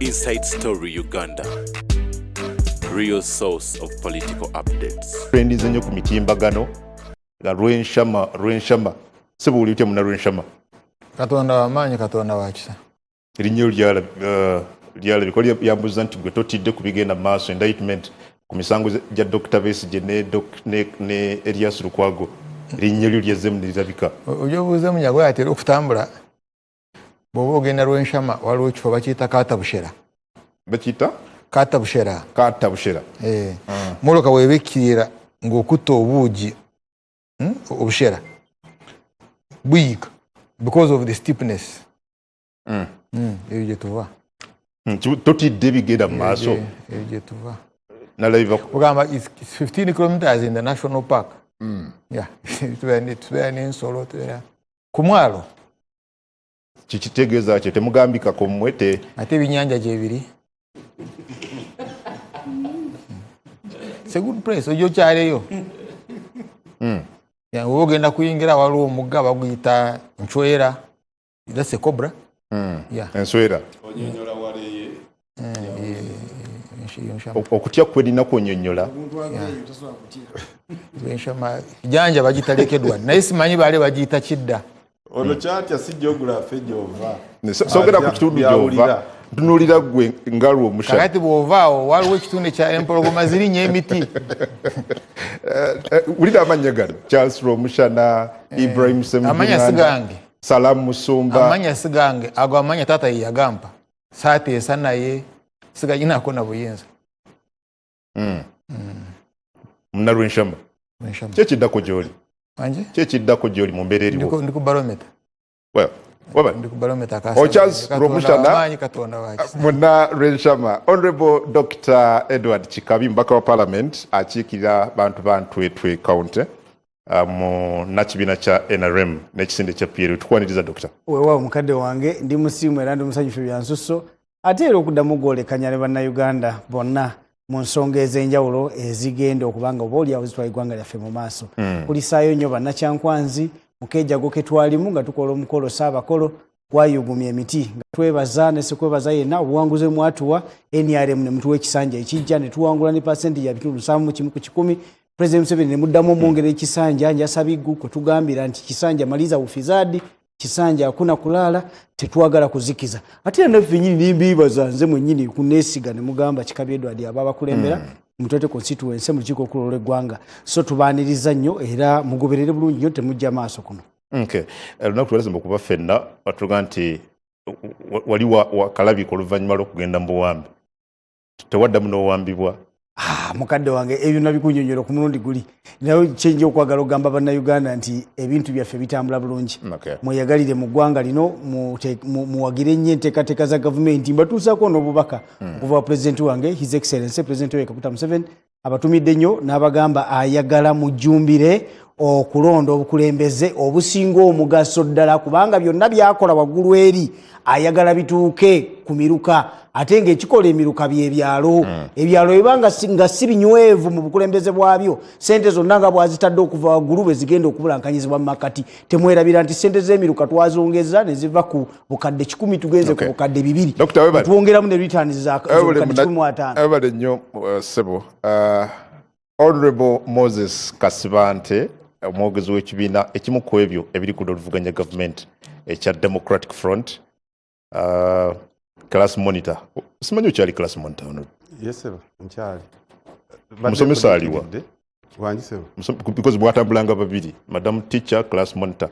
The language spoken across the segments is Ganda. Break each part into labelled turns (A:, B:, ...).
A: Inside Story Uganda. Real source of political updates.
B: Trendi zenyo ku mitimbagano ga Rwenshama sebuli utya muna Rwenshama
C: Katonda wamanyi Katonda wakisa
B: erinyo lyala bikoli yambuza nti gwe totidde kubigenda maaso indictment ku misango ja Dr. Besigye ne Elias Lukwago erinyo lyezemu nilirabika
C: ojobuze munyago atera okutambula bobo ogenda Rwenshama waliwo ekifo bakiyita Katabushera
B: bakiyita Katabushera
C: moloka webekirira ng'okutta obuugi obushera buyika because of the steepness ebyo gye tuva
B: totidde bigenda mu maaso
C: ebyo gye tuva
B: nalabiva
C: ogamba it's 15 kilometers in the national park yeah tubeera n'ensolo tubeera ku mwalo
B: kikitegeeza kye temugambikako mmwe
C: ate ebinnyanja gyebiri it's a good place ojo kyaleyo ya ogenda kuyingira waliwo omugga baguyita Nchwera that's a cobra
B: enswera
D: onyonyola waleye
B: okutya kwedina kwonyonyola
C: Rwenshama janja bagitalekedwa naye simanyi bale bagiyita kidda
D: ono kyatya si geography gyova
B: sogera ku kitundu gyova tunulira gwe ngalwo omushana
C: kakati bwovaawo waliwo ekitundu kya empologoma zirinya emiti
B: ulira amanya gano Charles Romushana Ibrahim
C: amanya sigange
B: Salamu Musumba
C: amanya sigange ago amanya tata yagampa sateesa naye siganyinako na buyinza
B: muna Rwenshama kyekiddako gyoli
C: anje
B: kyekiddako gyoli mu mbeera eriwo
C: ndi ku barometer ndi ku barometer
B: Charles Romushana
C: Katonda wakisa
B: muna Rwenshama Honorable Dr. Edward Chikabi mbaka wa Parliament akiikirira bantu county mu nakibiina kya NRM n'ekisinde kya PLO tukwaniriza Dr.
E: wewa mukadde wange ndi musiimu era ndi musanyufu byansusso ate era okuddamu gwolekanya ne bannayuganda bonna mu nsonga ez'enjawulo ezigenda okubanga oba oliawo zitwala eggwanga lyaffe mu maaso kulisaayo nnyo bannakyankwanzi mukeejago ke twalimu nga tukola omukolo saabakolo gwayugumya emiti nga twebaza ne sekwebaza yenna obuwanguzi mwatuwa NRM ne mutuwa ekisanja ekijja ne tuwangula ne pasenti ya 7 ku 100 President Museveni ne muddamu omwongera ekisanja njasabiggu kwe tugambira nti kisanja maliza ufizadi kisanja hakuna kulala tetwagala kuzikiza ate naffe nyinyi nimbibaza nze mwennyini kunesiga ne mugamba Chikabi Edward ababa kulembera mutete constituency mu kiko kulole gwanga so tubaniriza nnyo era mugoberere bulungi nnyo temujja maaso kuno
B: lunaku tulazima okuba ffenna batuga nti wali wakalabika oluvannyuma lw'okugenda mu buwambi tewaddamu n'owambibwa
E: mukadde wange ebyo nabikunyonyola ku mulundi guli naye kyenje okwagala okugamba bannayuganda nti ebintu byaffe bitambula bulungi mweyagalire mu ggwanga lino muwagire nnyo enteekateeka za gavumenti mbatuusaako n'obubaka okuva pulezidenti wange his excellency pulezidenti we Kaguta Museveni abatumidde nnyo n'abagamba ayagala mujjumbire okulonda obukulembeze obusinga omugaso ddala kubanga byonna byakola waggulu eri ayagala bituuke ku miruka ate ng'ekikola emiruka by'ebyalo ebyalo ebanga nga si binywevu mu bukulembeze bwabyo sente zonna nga bwazitadde okuva waggulu bwe zigenda okubulankanyizibwa mu makati temwerabira nti sente z'emiruka twazongeza ne ziva ku bukadde 10 tugenze ku bukadde 2 tuwongeramu ne returns za bukadde 15
B: ebale nnyo sebo Honorable Moses Kasibante omwogezi w'ekibiina ekimu ku ebyo ebiri ku oluvuganya gavumenti ekya Democratic Front class monitor simanyi okyali class monitor ono
D: yeseba nkyali
B: musomesa aliwa
D: wanjiseba
B: because mwatambulanga babiri madam teacher class monitor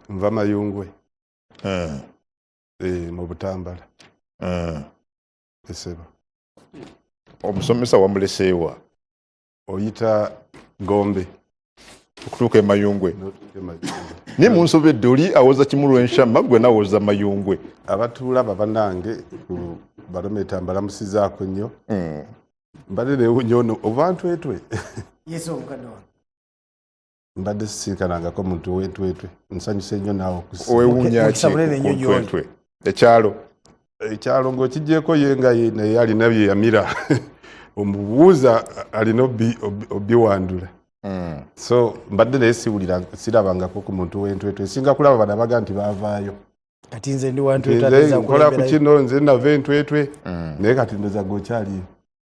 D: nva Mayungwe mu Butambala yeseba
B: omusomesa wamuleseewa
D: oyita Gombe
B: okutuuka Mayungwe ni munsobedde oli awoza kimu Rwenshama gwe nawoza Mayungwe
D: abatuula babanange ku barometa mbalamusizaako nnyo mbadde newunyo obantwetwe
E: yesu omukadde wange
D: mbadde sisinkanangako muntu wentwetwe nsanyuse nnyo naawe
B: okuwewunyaki ekyalo
D: ng'okijjeeko ye nga naye alina bye yamira omubuuza alina obiwandula so mbadde naye sirabangako ku muntu wentwetwe singa kulaba bano abaga nti baavaayo
E: kati nze ndi wantu
D: nze nkola ku kino nze nava entwetwe naye kati ndoza gokyaliyo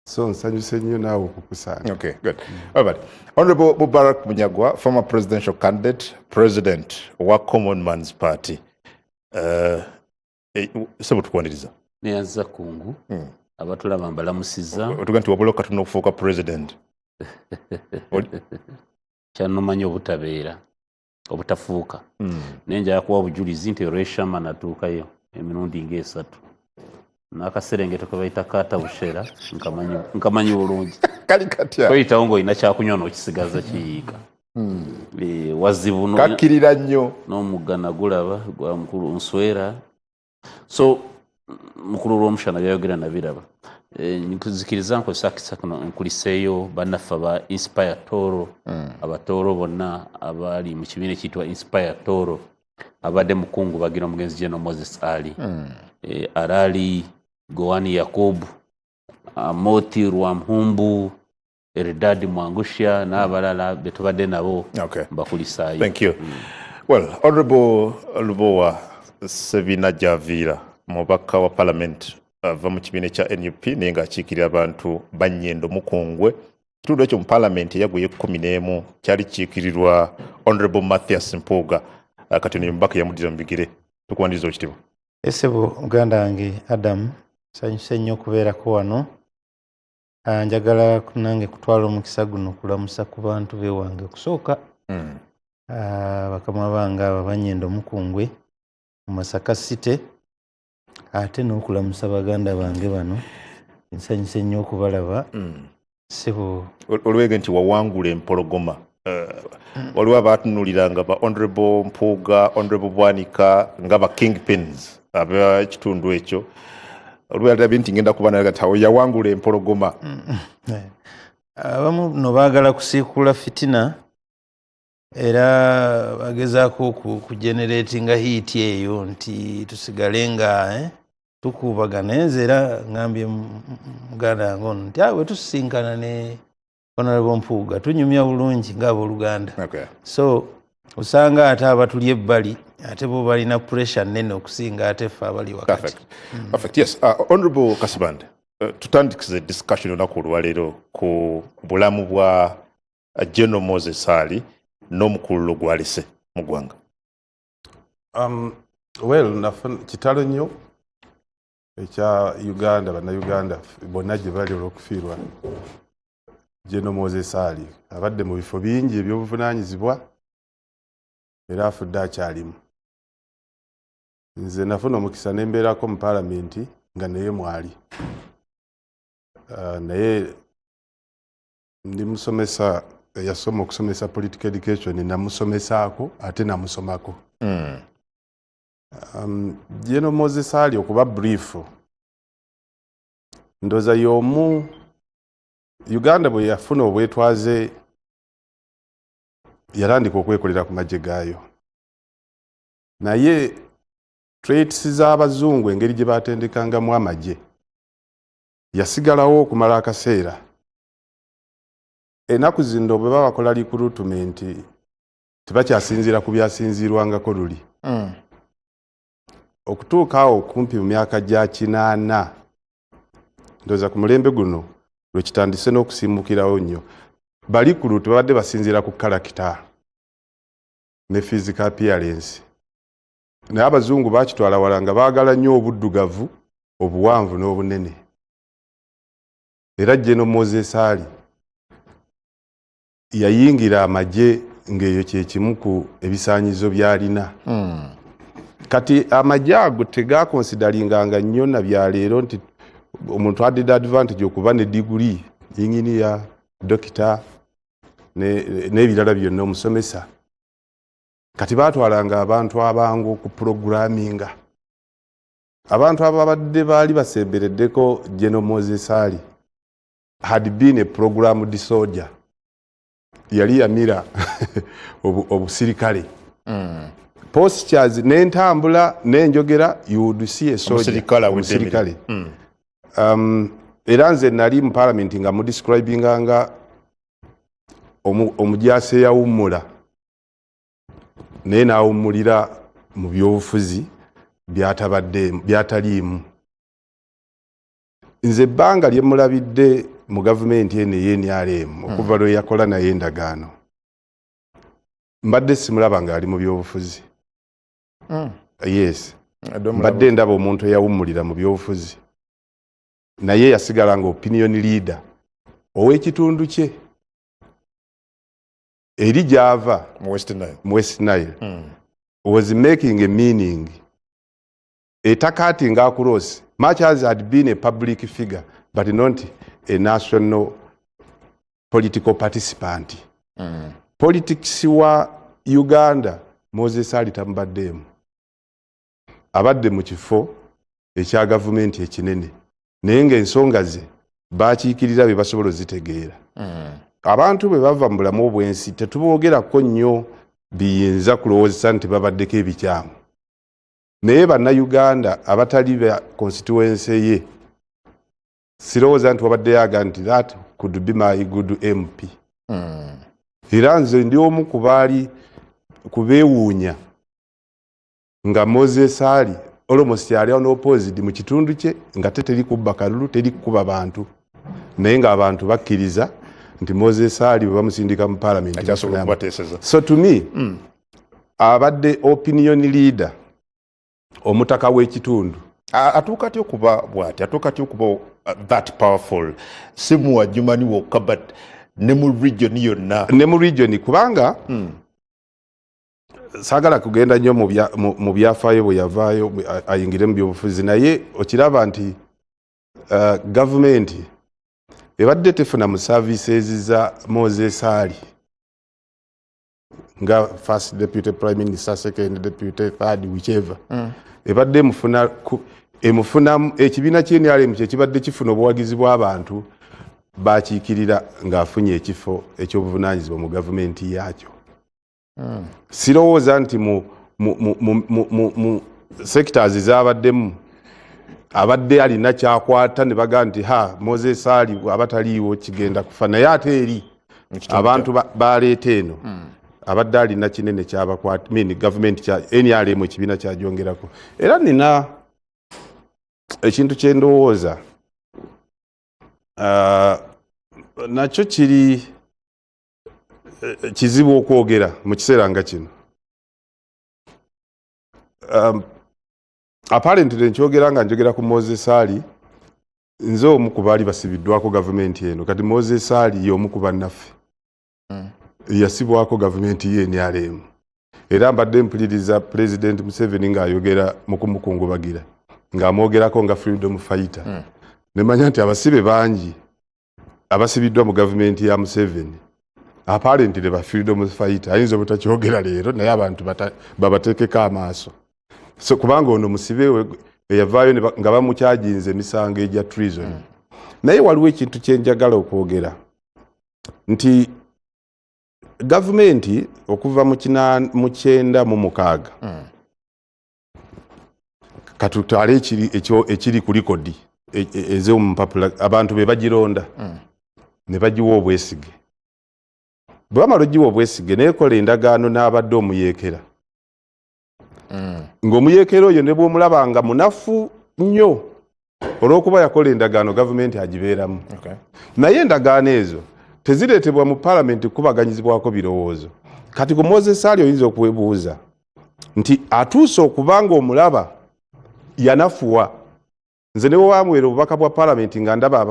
D: so nsanyuse nnyo naawe okukusaana.
B: Okay, good. All right. Honorable Mubarak Munyagwa, former presidential candidate, president wa Common Man's Party. Sebo tukwaniriza.
F: Neyanza kungu. Abatulaba mbalamusiza.
B: Otuga nti wabula katuno okufuuka president.
F: Kyanomanya obutabeera. Obutafuuka. Nenjala kuwa obujulizi nti Reshama natuukayo emirundi ng'esatu. N'akaserengeto ke bayita kaata bushera nkamanyi bulungi.
B: Kali katya.
F: Koyitawo ng'olina kyakunywa n'okisigaza kiyiika. Wazibu
B: kakkirira nnyo.
F: N'omugga nagulaba gwa mukulu nswera. So mukulu lw'omushana byayogera nabiraba. Nkuzikiriza nkozesa kisa kuno nkuliseeyo bannaffe aba Inspire Toro abatooro bonna abali mu kibiina ekiyitibwa Inspire Toro abadde mukungu bagira omugenzi General Moses Ali Arali Gowani Yakobu Moti Rwamhumbu Eridadi Mwangusha n'abalala betubadde nabo bakulisaayo.
B: Thank you. Well, Honorable Lubowa Sebina Javira mubaka wa parliament ava mu kibiina kya NUP naye ng'akiikirira abantu Bannyendo Mukungwe. Ekitundu ekyo mu parliament yaguye 11 kyali kiikirirwa Honorable Mathias Mpuuga kati ne mubaka yamudira mu bigere. Tukuwaniriza ekitiibwa.
G: Esebo muganda wange Adam sanyuse nnyo okubeerako wano. Njagala nange kutwala omukisa guno kulamusa ku bantu bewange okusooka bakama bange abo Bannyendo Mukungwe mu Masaka City ate n'okulamusa baganda bange bano nsanyuse nnyo okubalaba. Sebo
B: olwege nti wawangula empologoma waliwo abaatunuliranga ba Honorable Mpuuga, Honorable Bwanika nga ba kingpins ab'ekitundu ekyo olwalabye nti ngenda kuba naye tawo yawangula empologoma.
G: Abamu no baagala kusiikula fitina era bagezaako kugeneratinga hiiti eyo nti tusigale nga tukuubagana. Nze era ngambye muganda wange ono nti awe tusisinkana ne Honorable Mpuuga tunyumya bulungi ng'abooluganda. So osanga ate abatuli ebbali ate bo balina pressure nnene okusinga ate ffe abali wakati.
B: Perfect. Yes. Honorable Kasibande, tutandikize discussion olunaku olwaleero ku bulamu bwa General Moses Ali n'omukululo gwalese mu ggwanga.
D: Well, kitalo nnyo ekya Uganda bannayuganda bonna gye bali olw'okufiirwa General Moses Ali abadde mu bifo bingi ebyobuvunaanyizibwa era afudde akyalimu. Nze nafuna omukisa ne mbeerako mu paalamenti nga naye mwali. Naye ndi musomesa yasoma okusomesa political education namusomesaako ate namusomako. General Moses Ali okuba brief ndoza y'omu Uganda bwe yafuna obwetwaze yalandika okwekolera ku magye gaayo. Naye traits z'abazungu engeri gye baatendekangamu amagye yasigalawo okumala akaseera. Ennaku zino bwe babakola recruitment tebakyasinziira ku byasinziirwangako luli. Okutuuka awo kumpi mu myaka gya 80 ndowooza ku mulembe guno lwe kitandise n'okusiimukirawo nnyo. Balikulutu babadde basinziira ku character ne physical appearance. Naye abazungu baakitwala wala nga baagala nnyo obuddugavu, obuwanvu n'obunene. Era General Moses Ali yayingira amagye ng'eyo kye kimu ku ebisaanyizo by'alina. Kati amagye ago tegaakonsidaringanga nnyo na bya leero nti omuntu adida advantage okuba ne degree engineer, dokita n'ebirala byonna omusomesa. Kati baatwalanga abantu abangu ku programminga. Abantu ababadde baali basembereddeko General Moses Ali had been a programmed soldier. Yali yamira obusirikale. Postures n'entambula n'enjogera you would see a soldier. Omusirikale. Era nze nali mu parliament nga mudescribinganga omujaasi eyawummula naye n'awummulira mu byobufuzi byataliimu. Nze ebbanga lye mulabidde mu gavumenti eno y'NRM okuva lwe yakola naye endagaano mbadde simulaba nga ali mu byobufuzi. Yes, mbadde ndaba omuntu eyawummulira mu byobufuzi naye yasigala nga opinion leader ow'ekitundu kye eri gy'ava mu West Nile was making a meaning cutting across much as had been a public figure but not a national political participant. Politics wa Uganda Moses Ali tambaddemu abadde mu kifo ekya gavumenti ekinene naye ng'ensonga ze baakiikirira be basobola ozitegeera. Abantu bwe bava mu bulamu obwensi tetuboogerako nnyo biyinza kulowoozesa nti babaddeko ebikyamu naye bannayuganda abatali ba constituency ye sirowooza nti wabadde yaga nti that could be my good MP. Era nze ndi omu ku baali kubeewuunya nga Moses Ali almost yali opposite mu kitundu kye nga teri kubba kalulu teri kuba bantu naye ng'abantu bakkiriza nti Moses Ali bwe bamusindika mu parliament. So to me abadde opinion leader omutaka w'ekitundu
B: atuuka atya okuba bw'ati atuuka atya okuba that powerful si mu Wajumanyi wokka but ne mu region yonna
D: ne mu region kubanga saagala kugenda nnyo mu byafaayo bwe yavaayo ayingire mu byobufuzi naye okiraba nti gavumenti ebadde tefuna mu services za Moses Ali nga first deputy prime minister, second deputy, third, whichever. Ebadde emufuna ekibiina ky'NRM kyekibadde kifuna obuwagizi bw'abantu bakiikirira ng'afunye ekifo ekyobuvunaanyizibwa mu gavumenti yaakyo. Sirowooza nti mu sectors z'abaddemu abadde alina kyakwata ne baga nti Moses Ali abataliiwo kigenda kufa naye ate eri abantu baleeta eno abadde alina kinene kyabakwata gavumenti kya NRM ekibiina kyajongerako. Era nina ekintu kye ndowooza nakyo kiri kizibu okwogera mu kiseera nga kino. Apparently nkyogera nga njogera ku Moses Ali nze omu ku baali basibiddwako gavumenti eno kati Moses Ali y'omu ku bannaffe yasibwako gavumenti ye NRM era mbadde mpuliriza President Museveni ng'ayogera mu kumukungubagira ng'amwogerako nga freedom fighter. Nemanya nti abasibe bangi abasibiddwa mu gavumenti ya Museveni apparently ba freedom fighter ayinza obutakyogera leero naye abantu babateekeko amaaso. So kubanga ono musibe we yavaayo nga bamukyajinze emisango egya treason. Naye waliwo ekintu kye njagala okwogera nti gavumenti okuva mu 1996 katutwale ekiri ku likodi ez'omupapula abantu be bagironda ne bagiwa obwesige. Bwe bamala ogiwa obwesige neekola endagaano n'abadde omuyeekera ng'omuyeekera oyo ne bw'omulaba nga munafu nnyo olw'okuba yakola endagaano gavumenti agibeeramu. Naye endagaano ezo tezireetebwa mu palamenti kukubaganyizibwako birowoozo. Kati ku Moses Ali oyinza okwebuuza nti atuuse okuba nga omulaba yanafuwa. Nze ne bwe wamwera obubaka bwa palamenti nga ndaba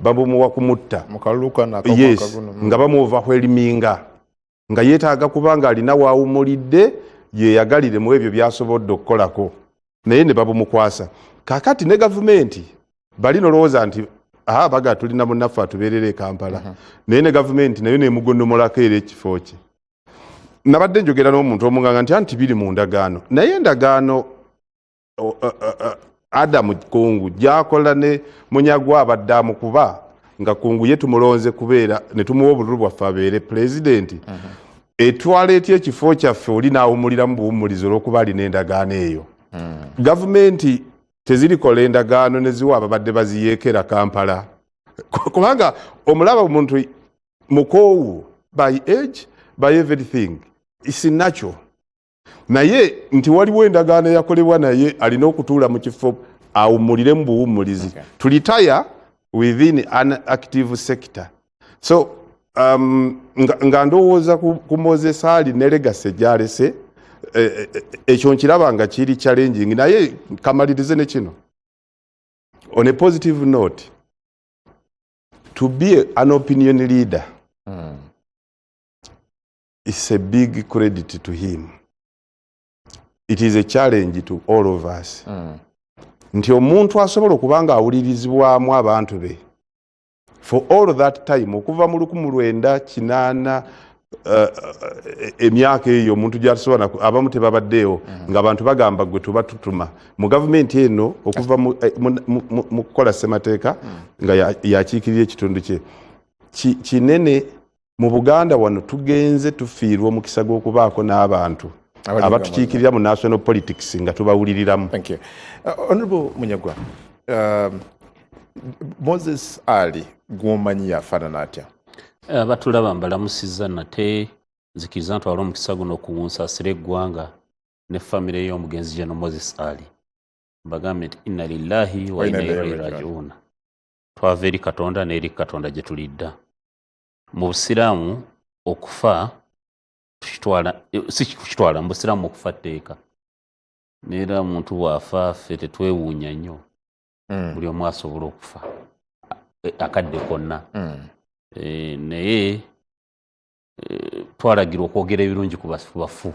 D: babumuwa kumutta nga bamuoverwhelminga nga yeetaaga kuba nga alina waawumulidde yeeyagalire mu ebyo by'asobodde okukolako naye ne babumukwasa. Kaakati ne gavumenti bali nolowooza nti baga tulina munnaffe atubeerera e Kampala naye ne gavumenti nayo neemugondomolako era ekifo kye. Nabadde njogera n'omuntu omunganga nti biri mu ndagaano naye endagaano Adamu Kungu gyakola ne Munyagwa abadde amukuba nga Kungu ye tumulonze kubeera ne tumuwa obululu bwaffe abeere pulezidenti. Etwala etya ekifo kyaffe oli n'awumulira mu buwummulizo olw'okuba alina endagaano eyo. Gavumenti tezirikola endagaano ne ziwa ababadde baziyeekera Kampala kubanga omulaba omuntu mukoowu by age by everything is natural. naye nti waliwo endagaano yakolebwa naye alina okutuula mu kifo awumulire mu buwummulizi to retire within an active sector. So nga ndowooza ku Moses Ali ne legacy gyalese ekyo nkiraba nga kiri challenging, naye kamalirize ne kino. On a positive note, to be an opinion leader is a big credit to him. It is a challenge to all of us. Nti omuntu asobola okubanga awulirizibwamu abantu be for all that time okuva mu 1980 emyaka eyo omuntu gyasobola abamu tebabaddeyo ng'abantu bagamba gwe tubatutuma mu gavumenti eno okuva mu kukola ssemateeka nga yakiikirira ekitundu kye kinene. Mu Buganda wano tugenze tufiirwa omukisa gw'okubaako n'abantu abatukiikirira mu national politics nga tubawuliriramu.
C: Thank you. Honorable Munyagwa, Moses Ali gw'omanyi yafaanana atya?
F: Batulaba mbalamusizza nate nzikiriza ntwala omukisa guno okuwunsaasira eggwanga ne famire y'omugenzi General Moses Ali. Mbagambe nti inna lillahi wa inna ilaihi raji'un. Twava eri Katonda n'eri Katonda gye tulidda. Mu Busiraamu okufa si kukitwala mu Busiraamu okufa tteeka. Neera omuntu bw'afa ffe tetwewuunya nnyo. Buli omu asobola okufa akadde konna. Naye twalagirwa okwogera ebirungi ku bafu.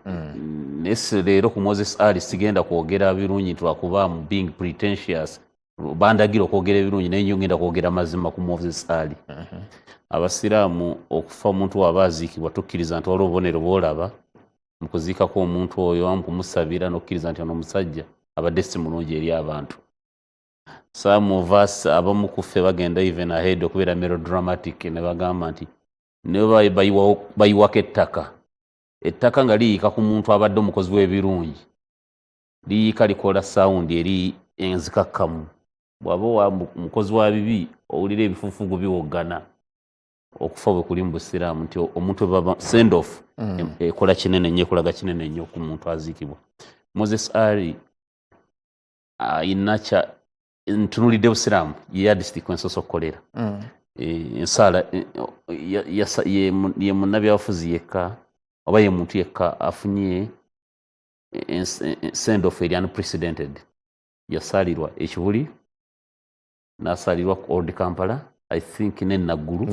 F: Naye leero ku Moses Ali sigenda kwogera birungi twakuba mu being pretentious. Bandagira okwogera ebirungi naye nnyo ngenda kwogera mazima ku Moses Ali. Abasiraamu okufa omuntu waba aziikibwa tukkiriza nti waliwo obubonero bw'olaba mu kuziikako omuntu oyo wamu kumusabira n'okkiriza nti ono omusajja abadde si mulungi eri abantu. Some of us abamu ku ffe bagenda even ahead okubeera melodramatic ne bagamba nti ne bayiwako ettaka nga liyiika ku muntu abadde omukozi w'ebirungi liyiika likola sawundi eri enzikakkamu. Bw'aba omukozi wa bibi owulira ebifufugu biwoggana. Okufa bwe kuli mu Busiraamu nti omuntu baba send off ekola kinene nnyo, ekolaga kinene nnyo ku muntu aziikibwa. Moses Ali ayina ntunulidde Busiraamu ye yadisiti kwensoso okukolera. Ensaala ye munnabyabufuzi yekka oba ye muntu yekka afunye send off eri unprecedented. Yasaalirwa ekibuli n'asaalirwa ku Old Kampala, I think ne Naggulu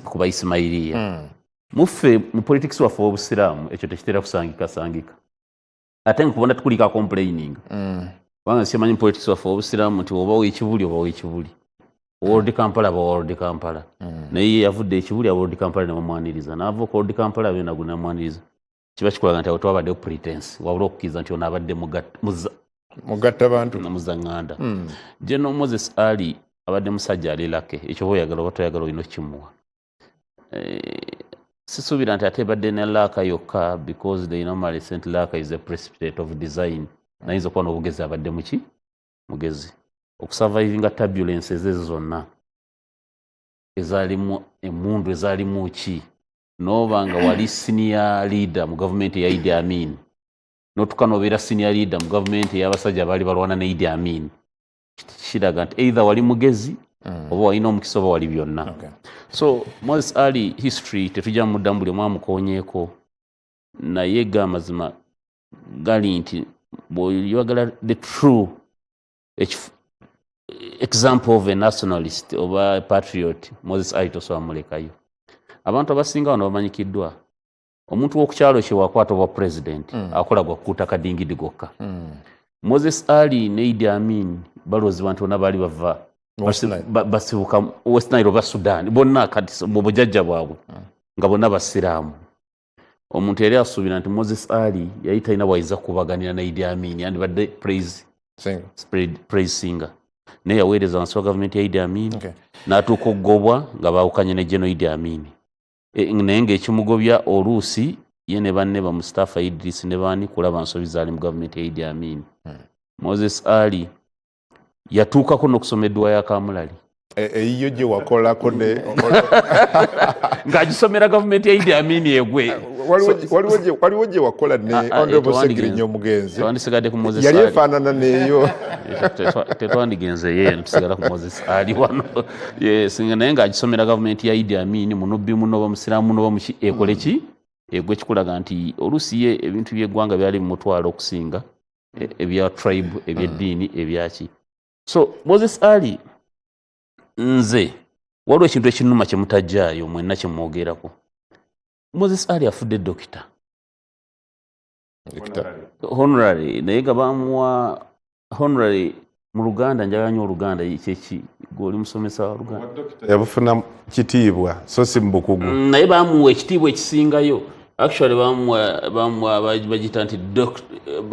F: ku Baisimairiya. Muffe mu politics waffe w'Obusiraamu ekyo tekitera kusangika. Ate nkubona tukulika complaining. Kubanga simanyi mu politics waffe w'Obusiraamu nti oba w'ekibuli oba w'ekibuli. Old Kampala ba Old Kampala. Naye yavudde ekibuli aba Old Kampala ne bamwaniriza. N'ava ku Old Kampala be Naggulu n'amwaniriza. Kiba kikulaga nti awo twabaddewo pretense wabula okukkiriza nti ono abadde
C: mugatta bantu
F: namuzanganda. General Moses Ali abadde musajja alelake ekyo oyagala oba toyagala olina okimuwa. Sisuubira nti ate badde ne laaka yokka because they normally sent laaka is a precipitate of design. Nayinza okuba n'obugezi abadde muki mugezi okusurvivinga turbulences ezo zonna ezaalimu emmundu ezaalimu ki n'oba nga wali senior leader mu gavumenti ya Idi Amin n'otuuka n'obeera senior leader mu gavumenti ey'abasajja abaali balwana ne Idi Amin. Kiraga nti either wali mugezi oba walina omukisa oba wali byonna. So Moses Ali history tetujja muddamu buli omu amukoonyeeko, naye ga mazima gali nti bw'oyagala the true example of a nationalist oba a patriot, Moses Ali tosobola mulekayo. Abantu abasinga wano bamanyikiddwa omuntu w'okukyalo kye wakwata obwa president akola gwa kukuuta kadingidi gokka. Moses Ali ne Idi Amin balowooza nti bonna baali bava basibuka West Nile oba Sudan, bonna kati mu bujjajja bwabwe nga bonna basiraamu. Omuntu yali asuubira nti Moses Ali yali talina bw'ayinza kubaganira ne Idi Amin, yandibadde praise singer. Naye yaweereza wansi wa gavumenti ya Idi Amin n'atuuka okugobwa nga baawukanye ne General Idi Amin. Naye ng'ekimugobya oluusi ye ne banne ba Mustafa Idris ne baani kulaba nsobi zaali mu gavumenti ya Idi Amin. Moses Ali yatuukako n'okusoma edduwa ya Kamulali.
C: Eyiyo gye wakolako ne
F: ng'agisomera gavumenti ya Idi Amin egwe.
B: waliwo gye wakola ne Honorable Segirinnya Omugenzi
F: twandisigadde ku Moses
B: yali
F: Ali.
B: efaanana neeyo
F: Tetwandigenze ye tusigala ku Moses Ali wano singa naye ng'agisomera gavumenti ya Idi Amin munubbi muno oba musiraamu muno oba muki ekole ki egwe kikulaga nti oluusi ye ebintu by'eggwanga byali mu mutwalo okusinga ebya tribe ebyeddiini ebyaki. So Moses Ali nze waliwo ekintu ekinnuma kye mutajjaayo mwenna kye mwogerako. Moses Ali afudde dokita honorary naye nga bamuwa honorary mu Luganda njagala nnyo Oluganda kyeki gw'oli musomesa wa Luganda
D: yabufuna kitiibwa so si mubukugu
F: naye bamuwa ekitiibwa ekisingayo actually bamuwa bagita nti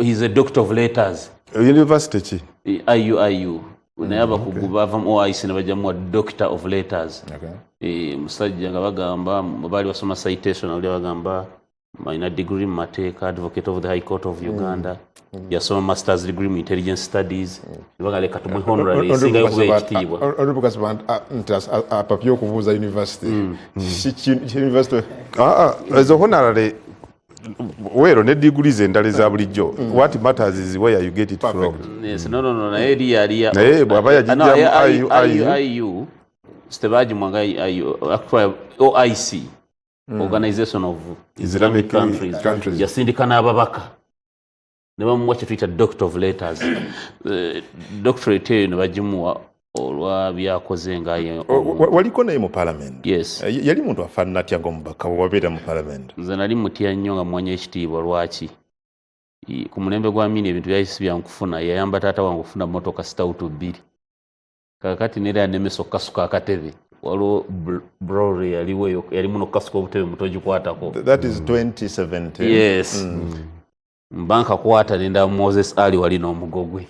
F: he's a doctor of letters
D: university ki
F: IU naye abakugu bava mu OIC ne bajjamuwa doctor of letters. Musajja nga bagamba baali basoma citation oli bagamba alina degree mu mateeka advocate of the High Court of Uganda yasoma master's degree mu intelligence studies bagaleka tumwe honorary esingayo kuba ekitiibwa
B: apapye okubuuza university university
D: ezo honorary wero ne degrees endala eza bulijjo what matters is where you get it from.
F: Yes, no naye eri yali
D: naye bw'aba yagijjamu
F: IU stebaji mwanga actually OIC Organization of Islamic Countries yasindika n'ababaka ne bamuwa kye tuyita Doctor of Letters doctorate eyo ne bagimuwa olwa byakoze nga
B: waliko naye mu parliament.
F: Yes,
B: yali muntu afaanana atya ng'omubaka wabeera mu parliament.
F: nze nali mutya nnyo nga mwanya ekitiibwa lwaki ku mulembe gwa Amini ebintu byayisi byankufuna yayamba taata wange okufuna motoka sitawutu 2 kakati neera yanemesa okukasuka akatebe waliwo Browry yaliwo yali muno okukasuka obutebe mutogikwatako.
B: That is 2017.
F: Yes. Mbanka kwata nenda Moses Ali wali n'omugogwe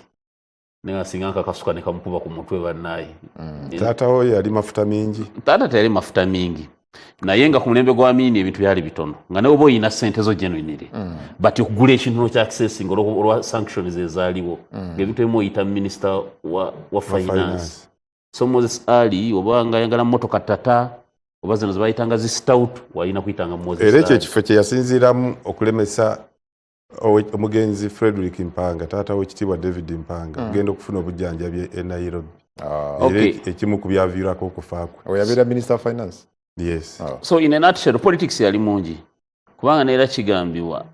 F: naye singa nkakasuka ne kamukuba ku mutwe bannaye.
D: Taata wo yali mafuta mingi.
F: Taata teyali mafuta mingi naye nga ku mulembe gwa Amini ebintu byali bitono nga nawe oba oyina ssente zo genuinely but okugula ekintu kya accessing olwa sanctions ezaaliwo ng'ebintu ebimu oyita minister wa finance. So Moses Ali oba nga yagala motoka tata oba zino zibayitanga zi stout walina kuyitanga Moses Ali.
D: Era ekyo ekifo kye yasinziiramu okulemesa omugenzi Frederick Mpanga taata w'ekitiibwa David Mpanga kugenda okufuna obujjanjabi e Nairobi. Ekimu ku byaviirako okufa kwe.
B: Yabeera minister of finance.
D: Yes.
F: So in a nutshell politics yali mungi kubanga neera kigambibwa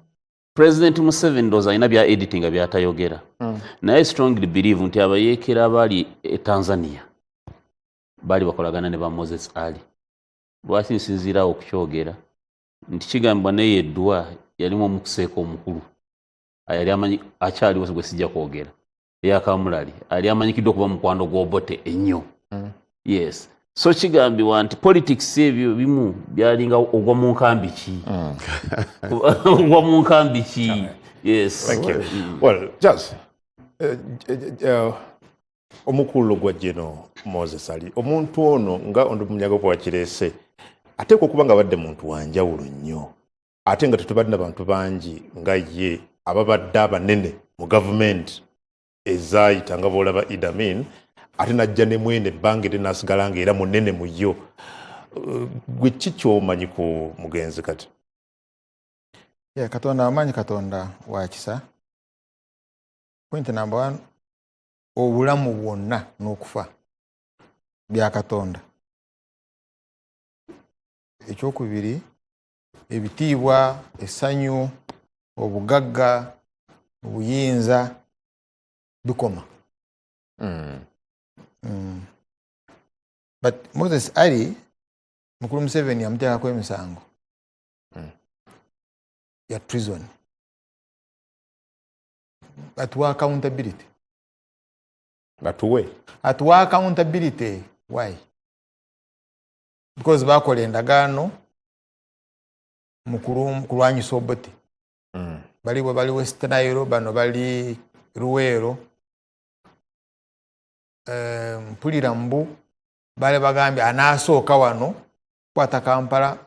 F: President Museveni ndowooza alina bya editing byatayogera naye strongly believe nti abayeekera abaali e Tanzania baali bakolagana ne ba Moses Ali. Lwaki nsinziirawo okukyogera nti kigambibwa naye Eddwa yalimu omukuseeko omukulu yali amanyi akyaliwo gwe sijja kwogera eyakamulali ali amanyikiddwa okuba mukwano gw'Obote ennyo. Yes. So kigambibwa nti politics ebyo bimu byalinga ogwa mu nkambi ki ogwa mu nkambi ki. Yes.
B: Thank you. Well, just omukulu gwa General Moses Ali omuntu ono nga ondumunyago kwa kirese ateekwa okuba nga badde muntu wanjawulo nnyo ate nga tetubadde n'abantu bangi nga ye ababadde abanene mu gavumenti ezaayitanga boolaba Idi Amin ate najja ne mwene ebbanga eri n'asigala nga era munene mu yo. Gwe ki ky'omanyi ku mugenzi kati?
C: Katonda amanyi Katonda wa kisa. Point number 1 obulamu bwonna n'okufa bya Katonda. Ekyokubiri ebitiibwa essanyu obugagga obuyinza bikoma. But Moses Ali mukulu Museveni yamuteekako emisango ya treason. Atuwa accountability. Atuwa accountability. Why? Because bakola endagaano mu kulwanyisa Obote. Bali West Nile, bano bali Luweero, mpulira mbu bali bagambye anaasooka wano kwata Kampala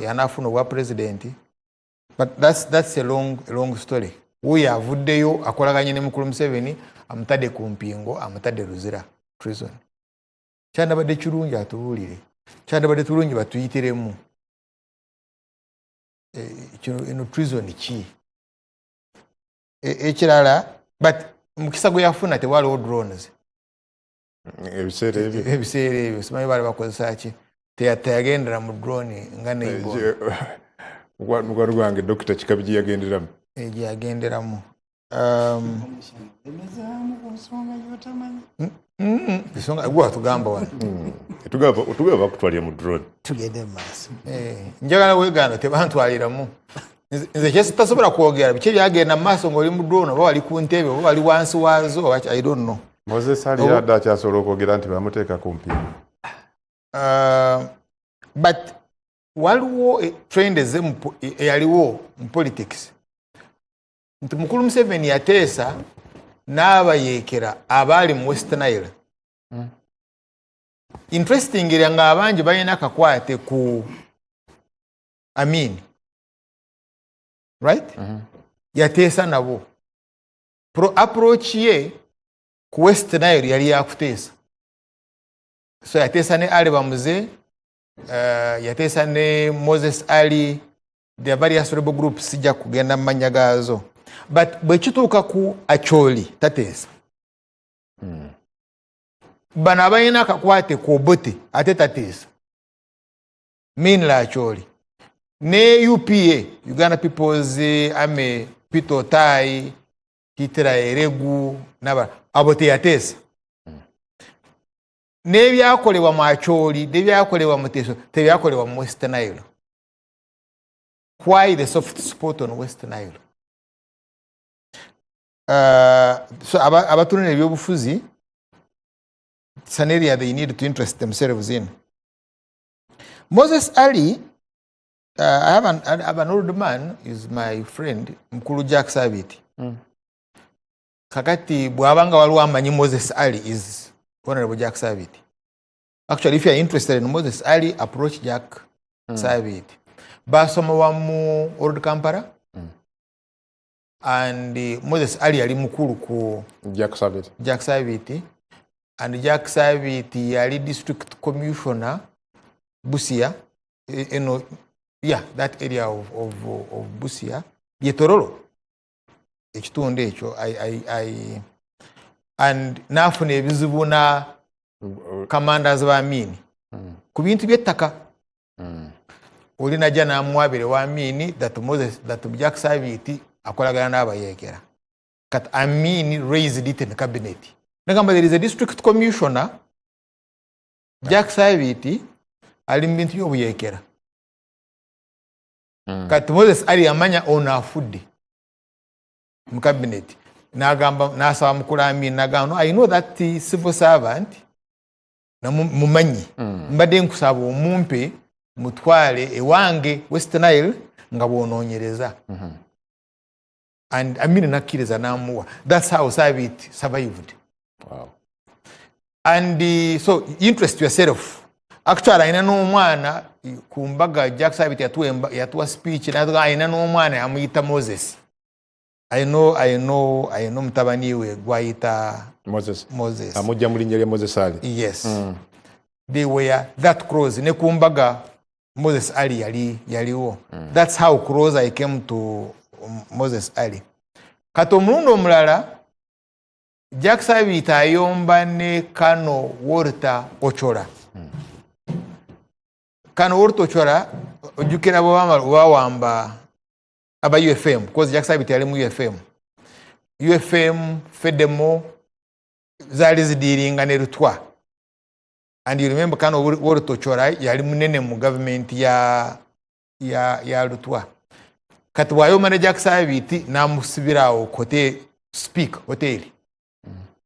C: yanaafuna obwa president. But that's a long story. Uyo avuddeyo akolaganye ne mukulu Museveni amutadde ku mpingo amutadde luzira treason. Kyandabadde kirungi atubuulire. Kyandabadde tulungi batuyitiremu. ino treason ki ekirala but mukisa gwe yafuna tewaliwo drones
B: ebiseera
C: ebyo simanyi bali bakozesa ki teyagendera mu drone nga neighbor
B: mukwano gwange Dr. Kikabiji yagenderamu
C: yagenderamu ensonga gwe watugamba wano
B: tugamba bakutwalira mu drone
E: tugende mu maaso
C: njagala weegano tebantwaliramu nze kyesitasobola kwogera biki byagenda mu maaso ng'oli mu drone oba wali ku ntebe oba wali wansi waazo I don't know.
D: Moses Ali yadde akyasobola okwogera nti bamuteeka ku mpiima.
C: But waliwo trend eyaliwo mu politics nti mukulu Museveni yateesa n'abayeekera abaali mu West Nile. Interesting era nga abangi balina akakwate ku Amin. Right? Yateesa nabo. Approach ye ku West Nile yali yakuteesa. So yateesa ne Ali Bamuze, yateesa ne Moses Ali, the various rebel groups sijja kugenda mmanya gaazo. But bwe kituuka ku Acholi tateesa. Bano abalina akakwate ku Obote ate tateesa. Minla Acholi. Ne UPA, Uganda People's Army, Pito Tai, Kitera Eregu, naba Abote yateesa. N'ebyakolebwa mu Acholi, n'ebyakolebwa mu Teso, tebyakolebwa mu West Nile. Why the soft spot on West Nile? So abatunira ebyobufuzi, it's an area they need to interest themselves in. Moses Ali, I have an old man, is my friend, Mkulu Jack Saviti. Kakati bwabanga waliwo amanyi Moses Ali is Honorable Jack Saviti. Actually, if you are interested in Moses Ali, approach Jack Saviti. Basoma wa mu Old Kampala. And Moses Ali yali mukulu ku
B: Jack Saviti. And Jack
C: Saviti yali district commissioner Busia. That area of Busia. Yetorolo. Ekitundu ekyo and nafuna ebizibu na commanders ba Amini ku bintu by'ettaka oli najja n'amwabire wa Amini that Jack Saviti akolagana n'abayeekera kati Amini raised it in cabinet nagamba there is a district commissioner Jack Saviti ali mu bintu by'obuyeekera kati Moses Ali amanya onafudde mu cabinet nagamba nasaba mukulu Amini nagamba no, I know that civil servant na mumanyi mbadde nkusaba omumpe mutwale ewange West Nile nga bwonoonyereza and Amini nakkiriza n'amuwa. That's how Savit survived.
B: Wow.
C: And so interest yourself. Actually ayina n'omwana ku mbaga Jack Savit yatuwa speech n'atuga ayina n'omwana amuyita Moses. I know mutabani we gwayita Moses.
B: Amujja mu linnya lya Moses Ali.
C: Yes. They were that close. Ne kumbaga Moses Ali yaliwo. That's how close I came to Moses Ali. Kato mulundi omulala Jack Savit ayomba ne Kano Walter Ochola. Kano Walter Ochola ojjukira bawamba aba UFM because Jack Savit yali mu UFM Fedemo zali zidiringa ne Rutwa. And you remember Kano Walter Ochola yali munene mu government ya Rutwa. Kati wayoma ne Jack Savit namusibirawo kote speak hotel.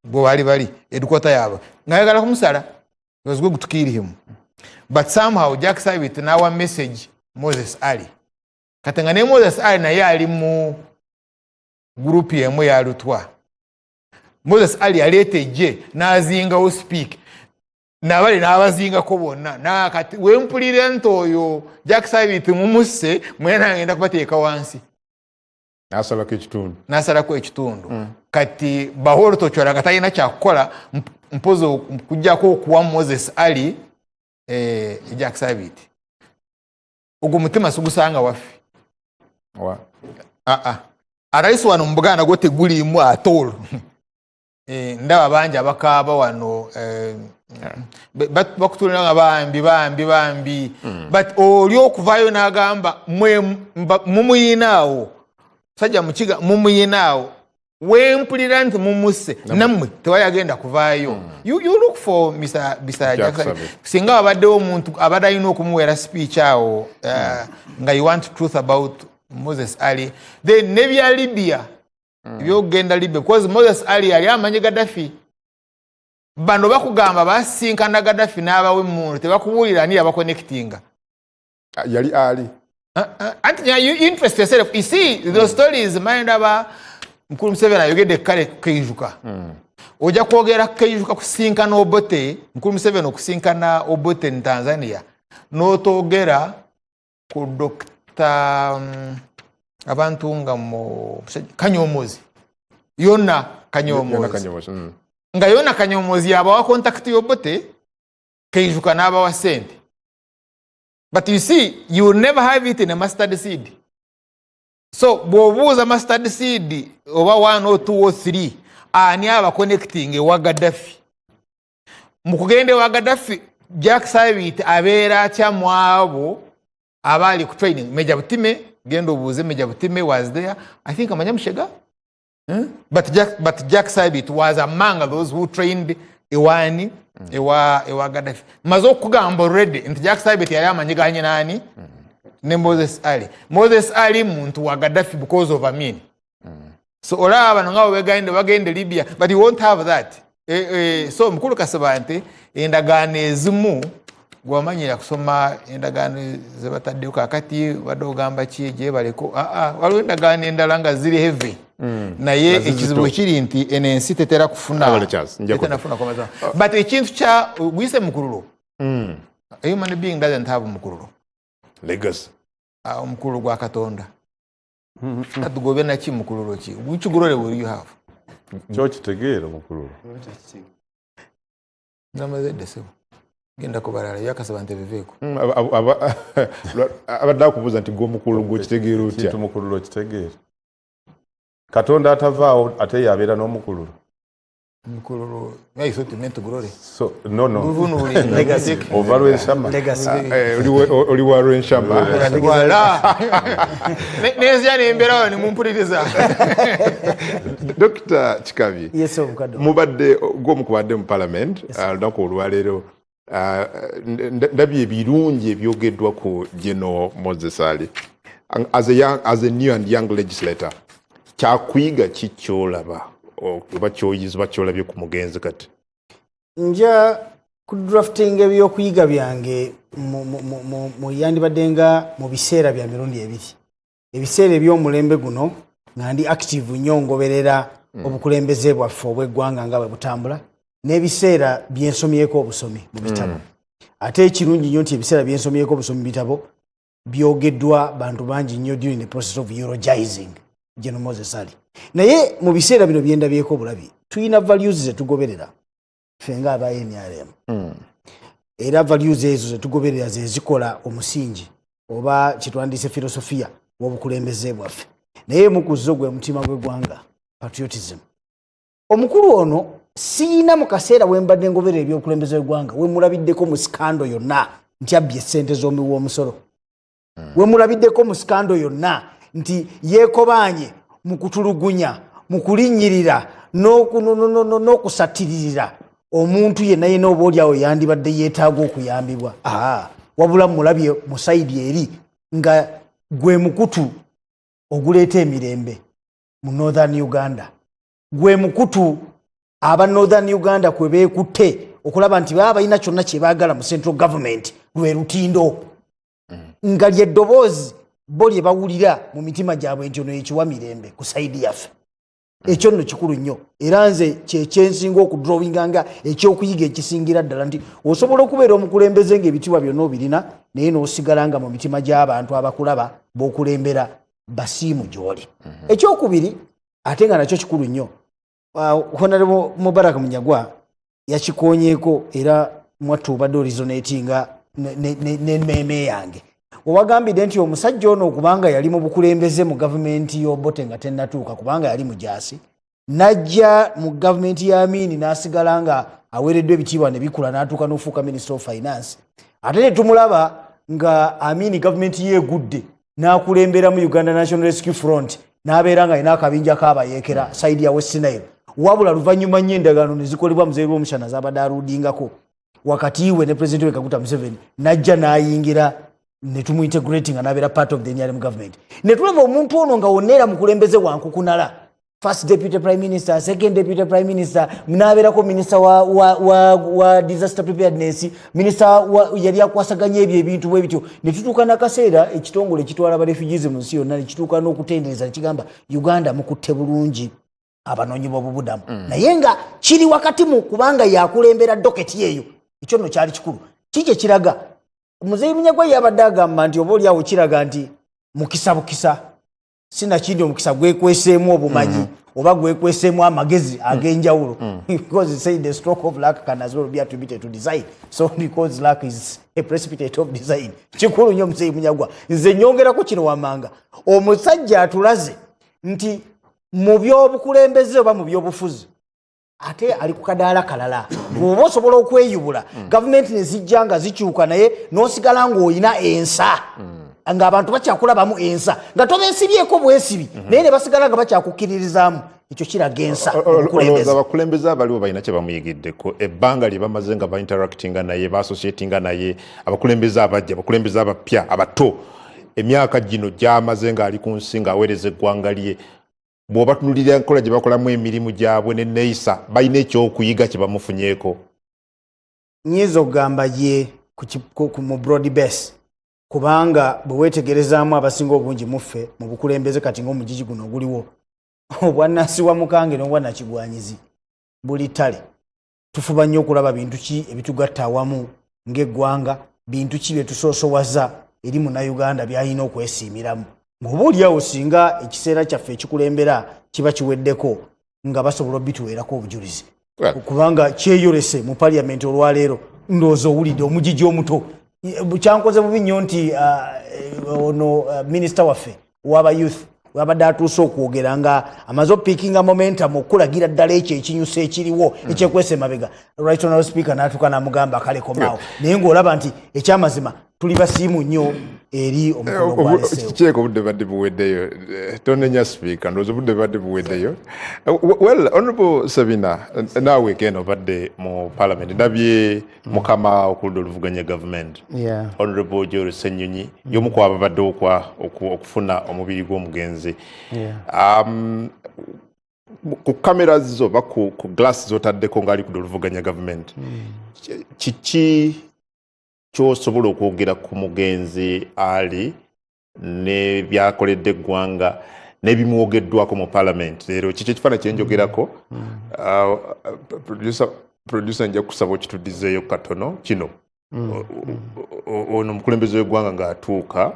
C: Bo bali edukota yabo. Ngayagala kumusala. He was going to kill him. But somehow Jack Savit nawa message Moses Ali. Katenga ne Moses Ali naye ali mu group yemwe ya Rutwa. Moses Ali aleteje nazingawo speak. Nabali n'abazinga ko bonna na kati wempulira ntoyo Jack Savit mumuse mwena ngenda kubateeka wansi nasalako ekitundu kati bahoro tochora katayina kyakola mpozo kujjako okuwa Moses Ali Jack Savit ogwo mutima sugusanga wafi Araisi wano mu Buganda gwo teguliimu atolo. Ndaba bangi abakaaba wano bakutulira nga bambi but oli okuvaayo n'agamba mumuyinaawo sajja mukiga mumuyinaawo wempulira nti mumuse nammwe tewayagenda kuvaayo. You look for Mr. Jackson. Singa wabaddewo omuntu abadde alina okumuweera speech awo nga you want truth about Moses Ali then nebya Libya byogenda Libya because Moses Ali yali amanyi Gaddafi bano bakugamba basinkana Gaddafi n'abawe mu tebakubuulira ani abaconnectinga
D: yali Ali
C: anti you interest yourself. You see the stories mind aba Mkulu Museveni ayogedde kale Keijuka ojja kwogera Keijuka kusinkana Obote Mkulu Museveni okusinkana Obote mu Tanzania n'otogera ku Dr. abantu nga mu Kanyomozi yonna Kanyomozi nga yonna Kanyomozi yabawa contact y'Obote Keijuka n'abawa sente. But you see, you will never have it in a mustard seed. So bw'obuuza mustard seed oba 1 or 2 or 3 ani aba connecting ewa Gaddafi mu kugenda ewa Gaddafi Jack Sabit abeera atya mu abo abali ku training. Major Butime genda obuuze Major Butime was there, I think amanya Mushega. But Jack Sabit was among those who trained ewani ewa Gaddafi. Mazo kugamba already nti Jack Sabit yali amanyiganye nani ne Moses Ali. Moses Ali muntu wa Gaddafi because of Amin. So olaba nga bagende Libya, but you won't have that. So mukulu Kasabante endagaano ezimu gwamanyira kusoma endagaano zebataddeyo kakati badogamba kiye baleko waliwo endagaano endala nga ziri heavy naye ekizibu ekiri nti enensi tetera kufuna but ekintu kya gwise mukululo a human being doesn't have mukululo
B: legacy
C: omukululo gwa Katonda atugobe na ki mukululo ki which glory will you have
D: kyo kitegeera mukululo
C: namaze desebo genda kubalala yakasaba ntebeveeko
B: abadde akubuuza nti gw'omukululo gw'okitegeera otya
D: kintu mukululo kitegeera Katonda atavaawo ate yabeera n'omukululo
C: mukululo yaiso timento glory
D: so no
C: buvunu legacy
D: ova lw'enshama
B: oli wa lw'enshama
C: wala nezya nemberawo nimumpuliriza.
B: Dr. Kikabi,
E: yes obukadde
B: mubadde gw'omukubadde mu parliament olunaku olwaleero ndabye ebirungi ebyogeddwa ku General Moses Ali as a new and young legislator. Kyakuyiga kikyolaba oba kyoyizibwa kyolabye ku mugenzi kati?
E: Nja ku drafting ebyokuyiga byange mu yandibadde nga mu biseera bya mirundi ebiri. Ebiseera eby'omulembe guno nga ndi active nnyo ngoberera obukulembeze bwaffe obw'eggwanga nga bwe butambula n'ebiseera byensomyeko obusomi mu bitabo. Ate ekirungi nnyo nti ebiseera byensomyeko obusomi mu bitabo byogeddwa bantu bangi nnyo during the process of eulogizing General Moses Ali. Naye mu biseera bino byendabyeko obulabi tuyina values zetugoberera ffe nga aba NRM. Era values ezo zetugoberera ze zikola omusingi oba kitwandiise filosofia w'obukulembeze bwaffe. Naye mukuzo gwe mutima gw'eggwanga patriotism. Omukulu ono siina mu kaseera wembadde ngoberera ebyokulembeza eggwanga we mulabiddeko mu skando yonna nti abbye essente z'omuwi w'omusolo. We mulabiddeko mu skando yonna nti yeekobanye mu kutulugunya mu kulinnyirira n'okusatiririra omuntu yenna yenna oba oliawo yandibadde yeetaaga okuyambibwa. Wabula mulabye mu sayidi eri nga gwe mukutu oguleeta emirembe mu Northern Uganda. Gwe mukutu aba Northern Uganda kwe beekutte okulaba nti baba balina kyonna kye baagala mu central government lwe lutindo nga ly'eddoboozi bo lye bawulira mu mitima gyabwe nti ono ekiwa mirembe ku sayidi yaffe. Ekyo nno kikulu nnyo era nze kyekyensinga okudrowinga nga ekyokuyiga ekisingira ddala nti osobola okubeera omukulembeze ng'ebitiibwa byonna obirina naye n'osigala nga mu mitima gy'abantu abakulaba b'okulembera basiimu gy'oli. Ekyokubiri ate nga nakyo kikulu nnyo Honorable Mubarak Munyagwa yakikoonyeeko era mwattu obadde orizonatinga n'emmeeme yange owagambidde nti omusajja ono okubanga yali mu bukulembeze mu gavumenti y'Obote nga tennatuuka kubanga yali mujaasi najja mu gavumenti ya Amin n'asigala nga aweereddwa ebitiibwa ne bikula n'atuuka n'ofuuka Minister of Finance ate ne tumulaba nga Amin gavumenti yeegudde n'akulembera mu Uganda National Rescue Front n'abeera nga alina akabinja k'abayeekera saidi ya West Nile wabula luvannyuma nnyo endagaano ne zikolebwa Muzeeyi Lw'Omushana z'abadde aludingako wakati we ne President we Kaguta Museveni najja n'ayingira ne tumuintegrating nga n'abeera part of the NRM government ne tulaba omuntu ono nga wonna mu kulembeze wankukunala first deputy prime minister second deputy prime minister n'abeerako minister wa disaster preparedness minister yali akwasaganya ebyo ebintu bwe bityo ne tutuuka n'akaseera ekitongole ekitwala aba refugees mu nsi yonna ne kituuka n'okutendereza ne kigamba Uganda mukutte bulungi abanoonyi b'obubudamu naye nga kiri wakati mu kubanga yakulembera doketi eyo ekyo nno kyali kikulu kiki ekiraga Muzeeyi Munyagwa yabadde agamba nti oba oliawo kiraga nti mukisa bukisa sinakindi omukisa gwekweseemu obumanyi oba gwekweseemu amagezi ag'enjawulo because he said the stroke of luck can as well be attributed to design so because luck is a precipitate of design kikulu nnyo Muzeeyi Munyagwa nze nyongerako kino wammanga omusajja atulaze nti mu by'obukulembeze oba mu by'obufuzi ate ali ku kadaala kalala bw'oba osobola okweyubula gavumenti ne zijja nga zikyuka naye n'osigala ng'olina ensa ng'abantu bakyakulabamu ensa nga tobeesibyeko bwesibi naye ne basigala nga bakyakukkiririzaamu ekyo kiraga ensa
B: olowooza abakulembeze abaliwo balina kye bamuyigiddeko ebbanga lye bamaze nga bainteractinga naye baassociatinga naye abakulembeze abajja abakulembeze abapya abato emyaka gino gy'amaze ng'ali ku nsi ng'aweereza eggwanga lye bw'oba tunulira enkola gye bakolamu emirimu gyabwe ne neeyisa balina ekyokuyiga kye bamufunyeeko
E: nyiza okugamba ye mu broad base kubanga bwe weetegerezaamu abasinga obungi muffe mu bukulembeze kati ng'omugigi guno oguliwo obwannansi wa mukange n'obwannakigwanyizi buli ttale tufuba nnyo okulaba bintu ki ebitugatta awamu ng'eggwanga bintu ki bye tusoosowaza eri munnayuganda by'alina okwesiimiramu ng'oba oliawo singa ekiseera kyaffe ekikulembera kiba kiweddeko nga basobola obituweerako obujulizi kubanga kyeyolese mu paliamenti olwaleero ndowooza owulidde omugigi omuto kyankoze bubi nnyo nti ono minisita waffe w'aba youth wabadde atuuse okwogera nga amaze opiikinga momentum okulagira ddala ekyo ekinyusa ekiriwo ekyekwesa emabega right honorable speaker n'atuuka n'amugamba akalekomaawo naye ng'olaba nti ekyamazima tuli basiimu nnyo eri omukolo gwaleseewo
B: kikyeko obudde badde buweddeyo tonenya speaker ndowooza obudde badde buweddeyo well honorable Sabina naawe keno obadde mu parliament ndabye mukama okuludda oluvuganya government honorable Joel Ssenyonyi y'omu ku ababadde okufuna omubiri gw'omugenzi ku kamera zo oba ku glass zotaddeko ng'ali kudda oluvuganya government kiki kyosobola okwogera ku mugenzi ali ne byakoledde eggwanga n'ebimwogeddwako mu parliament leero kiki ekifaananyi kyenjogerako producer nja kusaba okituddizeeyo katono kino ono omukulembeze w'eggwanga ng'atuuka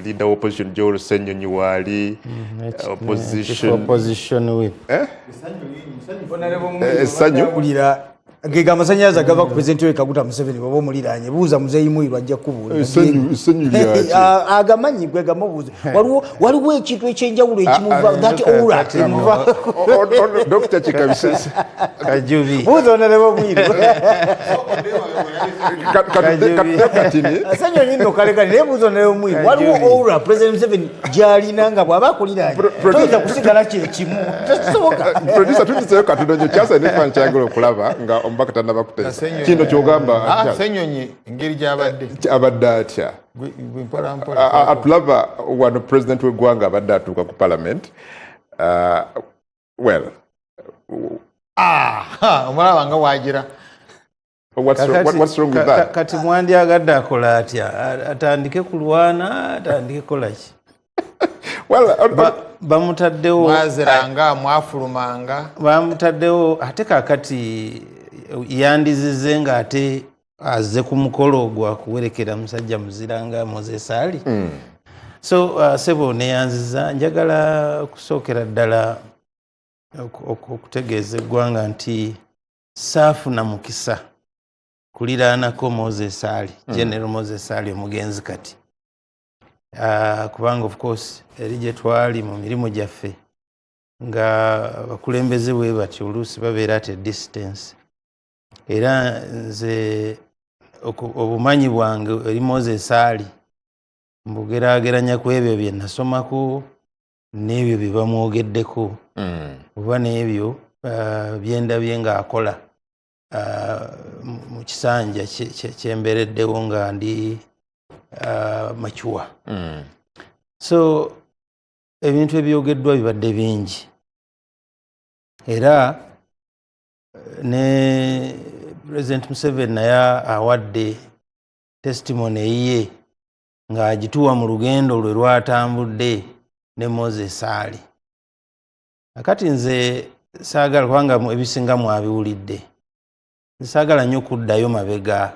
B: leader wa opposition Joel Ssenyonyi waali
G: opposition whip
B: essanyu
E: gega amasannyalaze agava ku pulezidenti we Kaguta Museveni bw'oba omuliraanye buuza Muzeeyi Muyiru ajja kukubuulira
B: essanyu lyaki
E: agamanyi gwe gamubuuze waliwo ekintu ekyenjawulo ekimuva that aura emuva
B: Dr. Chikabisesi
G: Kajubi
E: buuza Honorable Muyiru
B: katini
E: Ssenyonyi nno kalekani naye buuza Honorable Muyiru waliwo aura President Museveni gy'alina nga bw'aba akuliraanye toyinza kusigala kyekimu tekisoboka
B: producer tuddiseeyo katono nyo kyasa n'ekifaananyi kyayagala okulaba nga omubaka tannaba kuteesa kino kyogamba
C: Ssenyonyi engeri gy'abadde
B: abadde atya atulaba wano president w'eggwanga abadde atuuka ku parliament well
C: omulaba nga waagira
B: what's wrong with that
G: kati mwandyagadde akola atya atandike kulwana atandike kolaki bamutaddewo
C: mwaziranga mwafulumanga
G: bamutaddewo ate kakati yandizize ng'ate azze ku mukolo gwa kuwerekera musajja muzira nga Moses Ali so sebo neyanziza njagala kusookera ddala okutegeeza eggwanga nti saafuna mukisa kuliraanako Moses Ali General Moses Ali omugenzi kati kubanga of course eri gye twali mu mirimu gyaffe nga bakulembeze bwe batyo oluusi babeera at a distance era nze obumanyi bwange eri Moses Ali mbugeraageranya ku ebyo bye nasomako n'ebyo bye bamwogeddeko oba n'ebyo byendabye ng'akola mu kisanja kyembereddewo nga ndi machuwa. So ebintu ebyogeddwa bibadde bingi era ne President Museveni naye awadde testimony ye ng'agituwa mu lugendo lwe lwatambudde ne Moses Ali. Akati nze saagala kubanga ebisinga mwabiwulidde saagala nnyo kuddayo mabega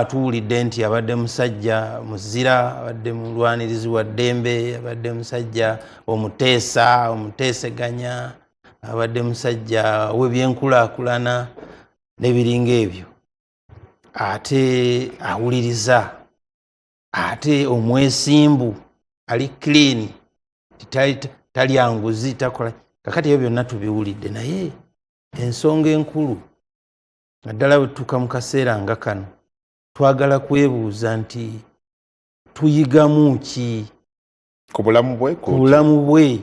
G: tuwulidde nti abadde musajja muzira abadde mulwanirizi wa ddembe abadde musajja omuteeseganya abadde musajja w'ebyenkulaakulana n'ebiringa ebyo ate awuliriza ate omwesimbu ali clean talya nguzi takola kakati ebyo byonna tubiwulidde naye ensonga enkulu naddala bwe tutuuka mu kaseera nga kano twagala kwebuuza nti tuyigamu ki
B: ku bulamu bwe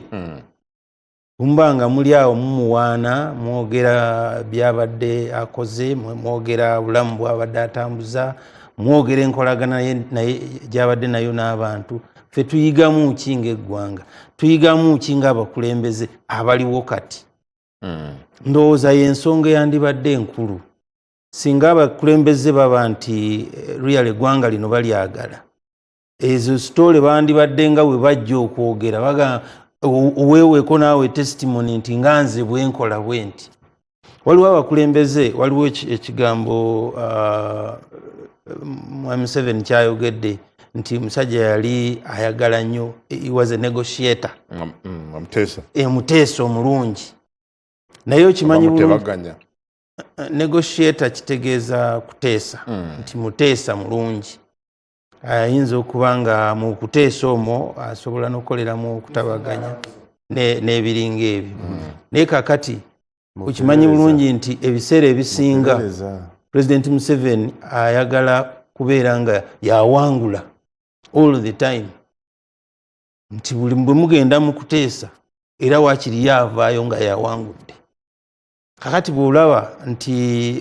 B: kumba nga muli awo mumuwaana mwogera byabadde akoze mwogera bulamu bwabadde atambuza mwogera enkolagana naye gyabadde nayo n'abantu ffe tuyigamu ki ng'eggwanga tuyigamu ki ng'abakulembeze abaliwo kati ndowooza y'ensonga eyandibadde enkulu singa abakulembeze baba nti real eggwanga lino balyagala ezo sitole bandibadde nga bwe bajja okwogera baga oweeweeko naawe testimony nti nga nze bwenkola bwe nti waliwo abakulembeze waliwo ekigambo Mwami Museveni kyayogedde nti musajja yali ayagala nnyo he was a negotiator muteesa omulungi naye okimanyi bulungi negotiator kitegeeza kuteesa nti muteesa mulungi ayinza okuba nga mu kuteesa omwo asobola n'okukoleramu okutabaganya n'ebiringa ebyo naye kakati okimanyi bulungi nti ebiseera ebisinga President Museveni ayagala kubeera nga yawangula all the time nti buli bwe mugenda mu kuteesa era waakiri yaavaayo nga yawangudde. Kakati bw'olaba nti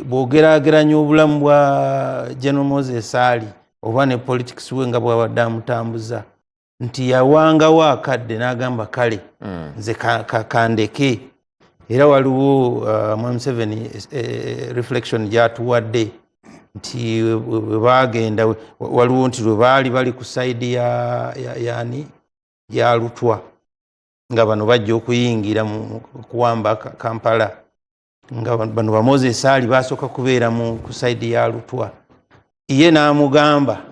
B: bw'ogeraageranya obulamu bwa General Moses Ali oba ne politics we nga bw'abadde amutambuza nti yawangawo akadde n'agamba kale nze kandeke era waliwo Mwami Museveni reflection gyatuwadde nti bwe bagenda waliwo nti lwe baali bali ku side ya Lutwa nga bano bajja okuyingira mu kuwamba Kampala nga bano ba Moses Ali basooka kubeera ku side ya Lutwa ye n'amugamba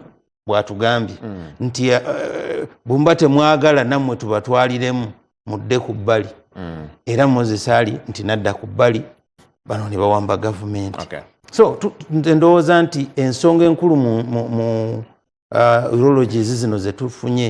B: bw'atugambye nti bumba temwagala nammwe tubatwaliremu mudde ku bbali era Moses Ali nti nadda ku bbali bano ne bawamba gavumenti. So ndowooza nti ensonga enkulu mu urologies zino ze tufunye